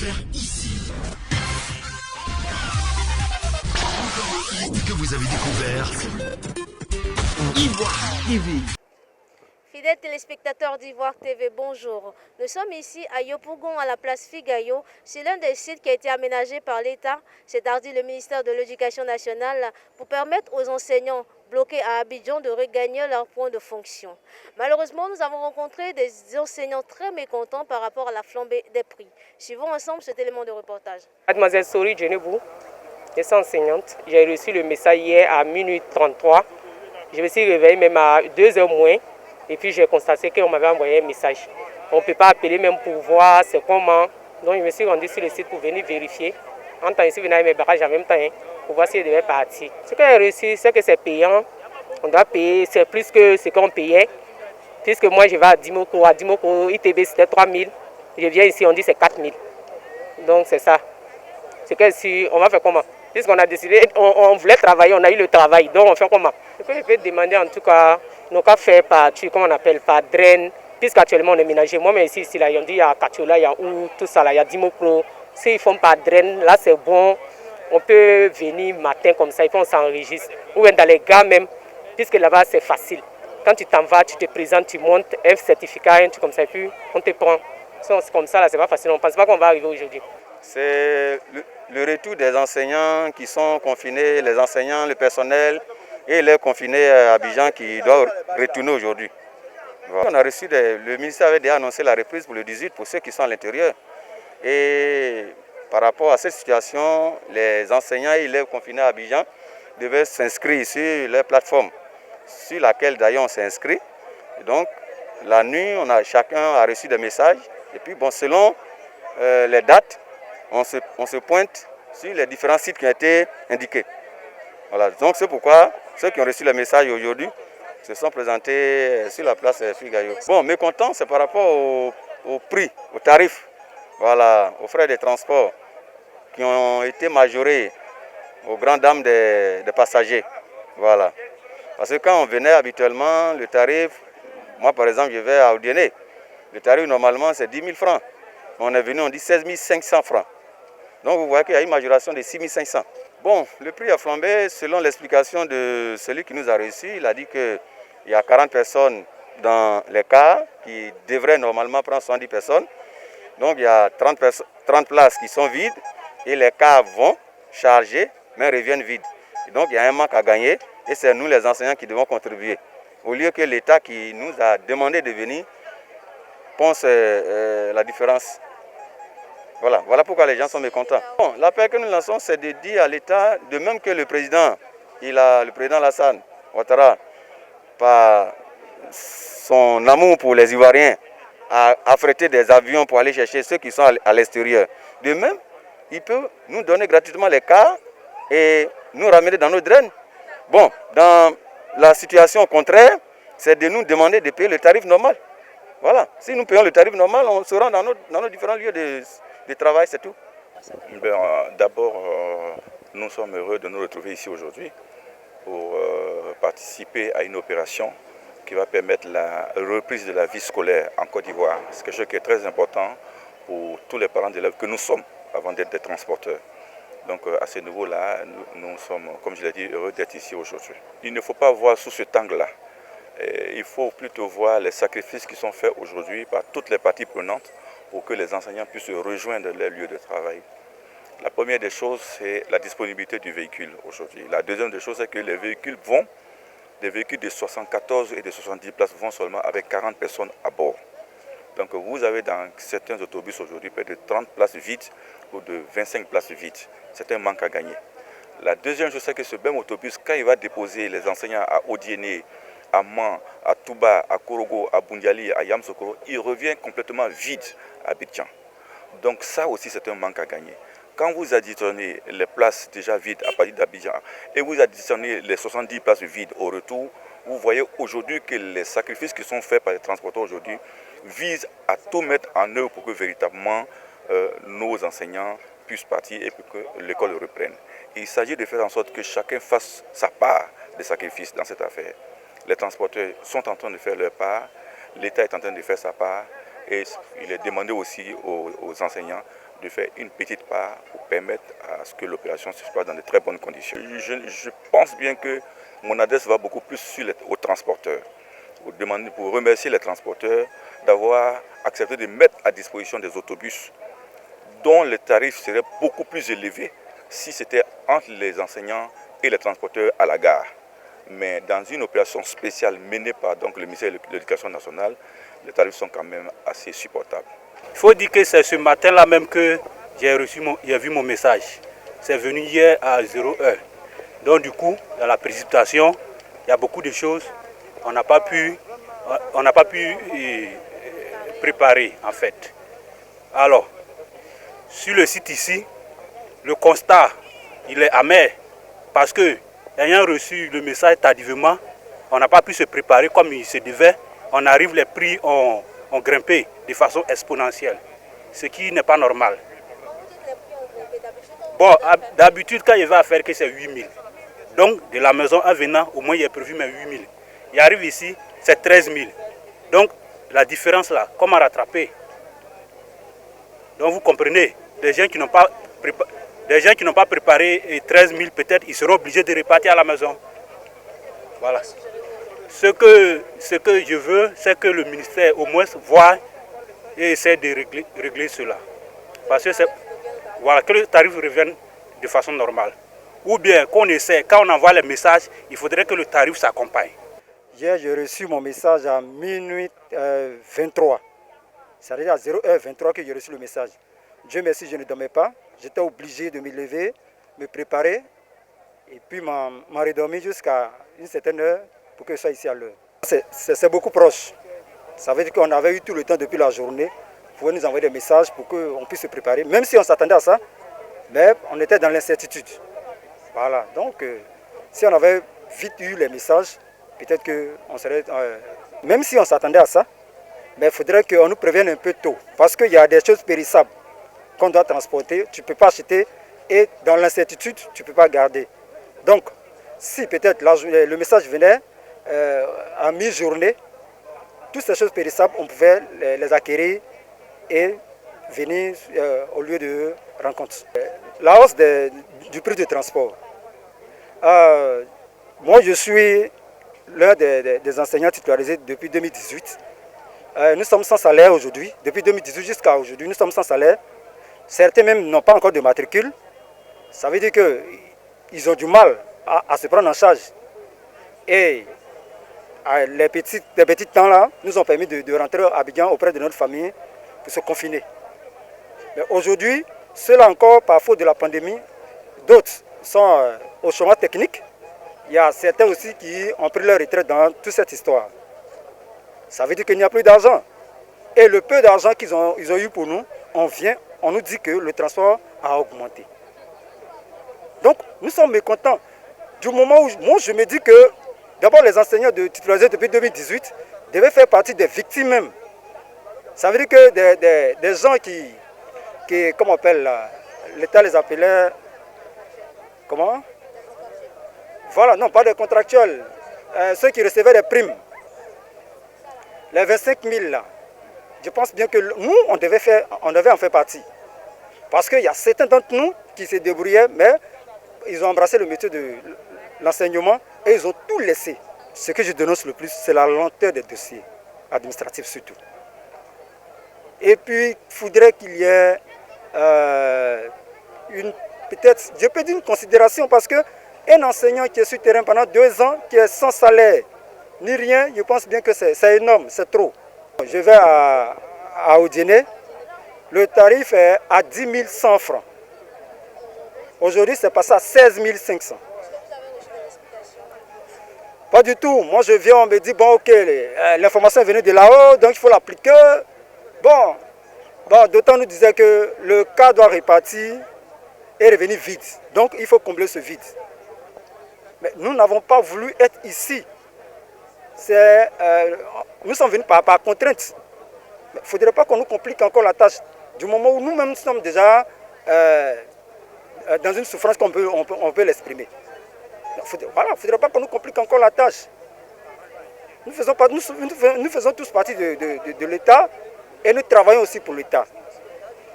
découvert ici. Encore un hit que vous avez découvert. Ivoire TV. Fidèles téléspectateurs d'Ivoire TV, bonjour. Nous sommes ici à Yopougon, à la place Figayo. C'est l'un des sites qui a été aménagé par l'État, c'est-à-dire le ministère de l'Éducation nationale, pour permettre aux enseignants bloqués à Abidjan de regagner leur point de fonction. Malheureusement, nous avons rencontré des enseignants très mécontents par rapport à la flambée des prix. Suivons ensemble cet élément de reportage. Mademoiselle Sori Djenebou, je suis enseignante. J'ai reçu le message hier à minuit 33. Je me suis réveillée même à 2h moins. Et puis j'ai constaté qu'on m'avait envoyé un message. On ne peut pas appeler même pour voir c'est comment. Donc je me suis rendue sur le site pour venir vérifier. En temps ici, je venais avec mes bagages en même temps pour voir si je devais partir. Ce que j'ai reçu, c'est que c'est payant. On doit payer, c'est plus que ce qu'on payait. Puisque moi je vais à Dimoko. À Dimoko, ITB c'était 3 000. Je viens ici, on dit c'est 4 000. Donc c'est ça. C'est que si on va faire comment? Puisqu'on a décidé, on voulait travailler, on a eu le travail. Donc on fait comment? Ce que je peux demander en tout cas, nos cas fait par, comment on appelle, par drain, puisqu'actuellement on est ménager. Moi, mais ici là, on dit il y a Katiola, il y a où, tout ça là, il y a Dimokro. S'ils font par drain, là c'est bon. On peut venir matin comme ça, il faut qu'on s'enregistre. Ou bien dans les gars même, puisque là-bas c'est facile. Quand tu t'en vas, tu te présentes, tu montes un certificat, un truc comme ça, et puis on te prend. C'est comme ça là, c'est pas facile. On ne pense pas qu'on va arriver aujourd'hui. C'est le retour des enseignants qui sont confinés, les enseignants, le personnel et les confinés à Abidjan qui doivent retourner aujourd'hui. Voilà. On a reçu le ministère avait déjà annoncé la reprise pour le 18 pour ceux qui sont à l'intérieur. Et par rapport à cette situation, les enseignants et élèves confinés à Abidjan devaient s'inscrire sur la plateforme sur laquelle d'ailleurs on s'est inscrit. Et donc la nuit, chacun a reçu des messages. Et puis bon, selon les dates, on se pointe sur les différents sites qui ont été indiqués. Voilà. Donc c'est pourquoi ceux qui ont reçu le message aujourd'hui se sont présentés sur la place Figayo. Bon, mécontent, c'est par rapport au prix, au tarif, voilà, aux frais de transport qui ont été majorés aux grandes dames des passagers. Voilà. Parce que quand on venait habituellement, le tarif, moi par exemple je vais à Oudiéné, le tarif normalement c'est 10 000 francs. On est venu, on dit 16 500 francs. Donc vous voyez qu'il y a une majoration de 6 500. Bon, le prix a flambé selon l'explication de celui qui nous a reçus. Il a dit qu'il y a 40 personnes dans les cars qui devraient normalement prendre 70 personnes. Donc il y a 30 places qui sont vides et les cars vont charger mais reviennent vides. Et donc il y a un manque à gagner et c'est nous les enseignants qui devons contribuer. Au lieu que l'État qui nous a demandé de venir pense la différence. Voilà pourquoi les gens sont mécontents. Bon, l'appel que nous lançons, c'est de dire à l'État, de même que le président Alassane Ouattara, par son amour pour les Ivoiriens, a affrété des avions pour aller chercher ceux qui sont à l'extérieur. De même, il peut nous donner gratuitement les cars et nous ramener dans nos drains. Bon, dans la situation contraire, c'est de nous demander de payer le tarif normal. Voilà, si nous payons le tarif normal, on se rend dans nos différents lieux de travail, c'est tout. D'abord, nous sommes heureux de nous retrouver ici aujourd'hui pour participer à une opération qui va permettre la reprise de la vie scolaire en Côte d'Ivoire. C'est quelque chose qui est très important pour tous les parents d'élèves que nous sommes avant d'être des transporteurs. Donc à ce niveau-là, nous sommes, comme je l'ai dit, heureux d'être ici aujourd'hui. Il ne faut pas voir sous cet angle-là. Il faut plutôt voir les sacrifices qui sont faits aujourd'hui par toutes les parties prenantes pour que les enseignants puissent rejoindre leur lieu de travail. La première des choses, c'est la disponibilité du véhicule aujourd'hui. La deuxième des choses, c'est que les véhicules des véhicules de 74 et de 70 places vont seulement avec 40 personnes à bord. Donc vous avez dans certains autobus aujourd'hui près de 30 places vides ou de 25 places vides. C'est un manque à gagner. La deuxième chose, c'est que ce même autobus, quand il va déposer les enseignants à Odiéné, à Man, à Touba, à Korogo, à Bundiali, à Yamsokoro, il revient complètement vide à Abidjan. Donc ça aussi c'est un manque à gagner. Quand vous additionnez les places déjà vides à partir d'Abidjan et vous additionnez les 70 places vides au retour, vous voyez aujourd'hui que les sacrifices qui sont faits par les transporteurs aujourd'hui visent à tout mettre en œuvre pour que véritablement nos enseignants puissent partir et pour que l'école reprenne. Et il s'agit de faire en sorte que chacun fasse sa part de sacrifices dans cette affaire. Les transporteurs sont en train de faire leur part, l'État est en train de faire sa part et il est demandé aussi aux enseignants de faire une petite part pour permettre à ce que l'opération se passe dans de très bonnes conditions. Je pense bien que mon adresse va beaucoup plus aux transporteurs. Pour remercier les transporteurs d'avoir accepté de mettre à disposition des autobus dont les tarifs seraient beaucoup plus élevés si c'était entre les enseignants et les transporteurs à la gare. Mais dans une opération spéciale menée par donc, le ministère de l'Éducation nationale, les tarifs sont quand même assez supportables. Il faut dire que c'est ce matin-là même que j'ai vu mon message. C'est venu hier à 0h. Donc du coup, dans la précipitation, il y a beaucoup de choses. On n'a pas pu préparer en fait. Alors, sur le site ici, le constat, il est amer parce que, ayant reçu le message tardivement, on n'a pas pu se préparer comme il se devait. On arrive, les prix ont grimpé de façon exponentielle, ce qui n'est pas normal. Bon, d'habitude, quand il va faire que c'est 8 000. Donc, de la maison en venant, au moins, il est prévu mais 8 000. Il arrive ici, c'est 13 000. Donc, la différence là, comment rattraper? Donc, vous comprenez, des gens qui n'ont pas préparé 13 000, peut-être, ils seront obligés de repartir à la maison. Voilà. Ce que je veux, c'est que le ministère au moins voit et essaie de régler cela. Parce que voilà, que le tarif revienne de façon normale. Ou bien qu'on essaie, quand on envoie les messages, il faudrait que le tarif s'accompagne. Hier, j'ai reçu mon message à minuit 23. C'est-à-dire à 0h23 que j'ai reçu le message. Dieu merci, je ne dormais pas. J'étais obligé de me lever, me préparer et puis m'en redormir jusqu'à une certaine heure pour que je sois ici à l'heure. C'est beaucoup proche. Ça veut dire qu'on avait eu tout le temps depuis la journée pour nous envoyer des messages pour qu'on puisse se préparer. Même si on s'attendait à ça, mais on était dans l'incertitude. Voilà, donc si on avait vite eu les messages, peut-être qu'on serait... même si on s'attendait à ça, mais il faudrait qu'on nous prévienne un peu tôt. Parce qu'il y a des choses périssables qu'on doit transporter, tu ne peux pas acheter et dans l'incertitude, tu ne peux pas garder. Donc, si peut-être le message venait à mi-journée, toutes ces choses périssables, on pouvait les acquérir et venir au lieu de rencontre. La hausse du prix du transport. Moi, je suis l'un des enseignants titularisés depuis 2018. Nous sommes sans salaire aujourd'hui. Depuis 2018 jusqu'à aujourd'hui, nous sommes sans salaire. Certains même n'ont pas encore de matricule. Ça veut dire qu'ils ont du mal à se prendre en charge. Et les petits temps là nous ont permis de rentrer à Abidjan auprès de notre famille pour se confiner. Mais aujourd'hui, ceux-là encore, par faute de la pandémie, d'autres sont au chômage technique. Il y a certains aussi qui ont pris leur retraite dans toute cette histoire. Ça veut dire qu'il n'y a plus d'argent. Et le peu d'argent qu'ils ont eu pour nous, on nous dit que le transport a augmenté. Donc, nous sommes mécontents. Du moment où moi, je me dis que, d'abord, les enseignants titularisés depuis 2018 devaient faire partie des victimes même. Ça veut dire que des gens qui comment on appelle, l'État les appelait, comment? Voilà, non, pas des contractuels, ceux qui recevaient des primes. Les 25 000 là, je pense bien que nous, on devait en faire partie. Parce qu'il y a certains d'entre nous qui se débrouillaient, mais ils ont embrassé le métier de l'enseignement et ils ont tout laissé. Ce que je dénonce le plus, c'est la lenteur des dossiers administratifs surtout. Et puis, il faudrait qu'il y ait peut-être, je peux dire une considération parce qu'un enseignant qui est sur le terrain pendant 2 ans, qui est sans salaire, ni rien, je pense bien que c'est énorme, c'est trop. Je vais à Odiéné, le tarif est à 10 100 francs. Aujourd'hui, c'est passé à 16 500. Pas du tout. Moi, je viens, on me dit, bon, ok, l'information est venue de là-haut, donc il faut l'appliquer. Bon, d'autant nous disait que le cas doit repartir et revenir vide. Donc, il faut combler ce vide. Mais nous n'avons pas voulu être ici. Nous sommes venus par contrainte. Il ne faudrait pas qu'on nous complique encore la tâche. Du moment où nous-mêmes sommes déjà dans une souffrance qu'on peut l'exprimer. Voilà, il ne faudrait pas qu'on nous complique encore la tâche. Nous faisons tous partie de l'État et nous travaillons aussi pour l'État.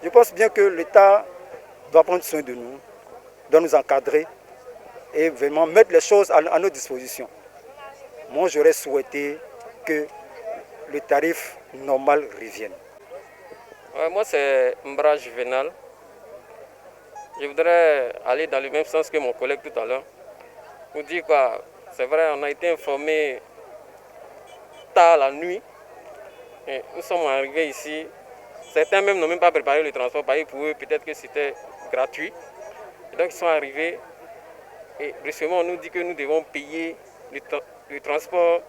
Je pense bien que l'État doit prendre soin de nous, doit nous encadrer et vraiment mettre les choses à notre disposition. Moi, j'aurais souhaité que le tarif normal revienne. Ouais, moi, c'est Mbra Juvenal. Je voudrais aller dans le même sens que mon collègue tout à l'heure. Pour dire quoi, c'est vrai, on a été informé tard la nuit. Et nous sommes arrivés ici. Certains même n'ont même pas préparé le transport. Pour eux, peut-être que c'était gratuit. Et donc, ils sont arrivés. Et brusquement, on nous dit que nous devons payer le transport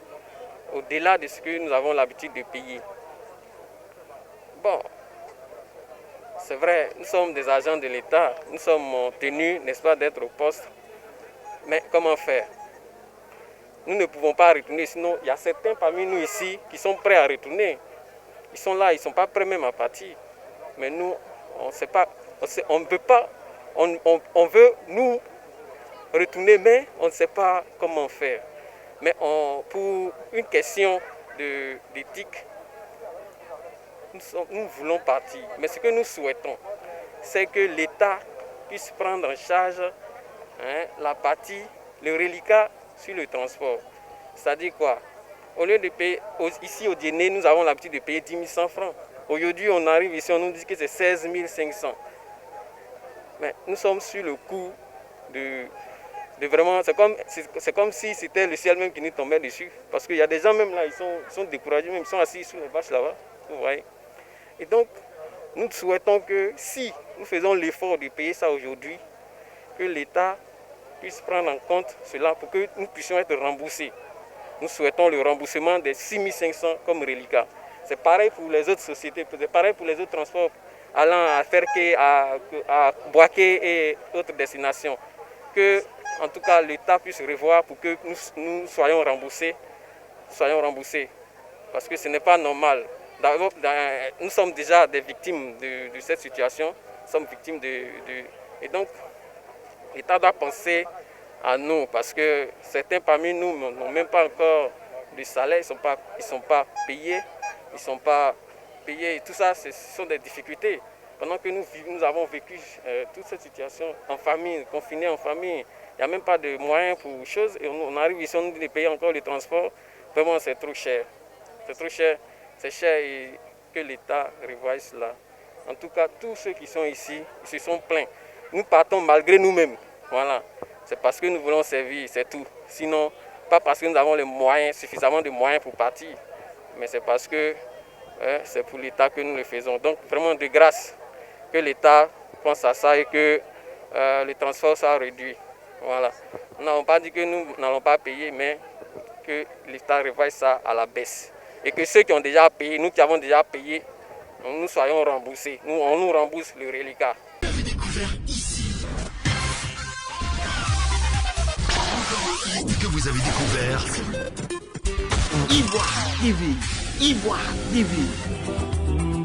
au-delà de ce que nous avons l'habitude de payer. Bon, c'est vrai, nous sommes des agents de l'État. Nous sommes tenus, n'est-ce pas, d'être au poste. Mais comment faire? Nous ne pouvons pas retourner, sinon il y a certains parmi nous ici qui sont prêts à retourner. Ils sont là, ils ne sont pas prêts même à partir. Mais nous, on ne sait pas, on ne peut pas, on veut nous retourner, mais on ne sait pas comment faire. Mais pour une question d'éthique, nous voulons partir. Mais ce que nous souhaitons, c'est que l'État puisse prendre en charge la partie, le reliquat sur le transport. C'est-à-dire quoi? Au lieu de payer, ici au dîner, nous avons l'habitude de payer 10 100 francs. Aujourd'hui, on arrive ici, on nous dit que c'est 16 500. Mais nous sommes sur le coup de vraiment, c'est comme si c'était le ciel même qui nous tombait dessus. Parce qu'il y a des gens même là, ils sont découragés, même ils sont assis sur les vaches là-bas. Vous voyez? Et donc, nous souhaitons que si nous faisons l'effort de payer ça aujourd'hui, que l'État puisse prendre en compte cela pour que nous puissions être remboursés. Nous souhaitons le remboursement des 6 500 comme reliquat. C'est pareil pour les autres sociétés, c'est pareil pour les autres transports allant à Ferké, à Boaké et autres destinations. Que, en tout cas, l'État puisse revoir pour que nous soyons remboursés. Parce que ce n'est pas normal. Nous sommes déjà des victimes de cette situation. Nous sommes victimes Et donc, l'État doit penser à nous parce que certains parmi nous n'ont même pas encore de salaire, ils ne sont pas payés. Et tout ça, ce sont des difficultés. Pendant que nous avons vécu toute cette situation en famille, confinés en famille, il n'y a même pas de moyens pour choses. Et on arrive ici, on nous dit de payer encore le transport. Vraiment, c'est trop cher. C'est trop cher. C'est cher et que l'État revoie cela. En tout cas, tous ceux qui sont ici, ils se sont plaints. Nous partons malgré nous-mêmes. Voilà. C'est parce que nous voulons servir, c'est tout. Sinon, pas parce que nous avons les moyens, suffisamment de moyens pour partir. Mais c'est parce que c'est pour l'État que nous le faisons. Donc, vraiment de grâce, que l'État pense à ça et que le transport soit réduit. Voilà. Nous n'avons pas dit que nous n'allons pas payer, mais que l'État revoie ça à la baisse. Et que ceux qui ont déjà payé, nous qui avons déjà payé, nous soyons remboursés. On nous rembourse le reliquat. Vous avez découvert ici. Que vous avez découvert. Ivoire TV. Ivoire TV.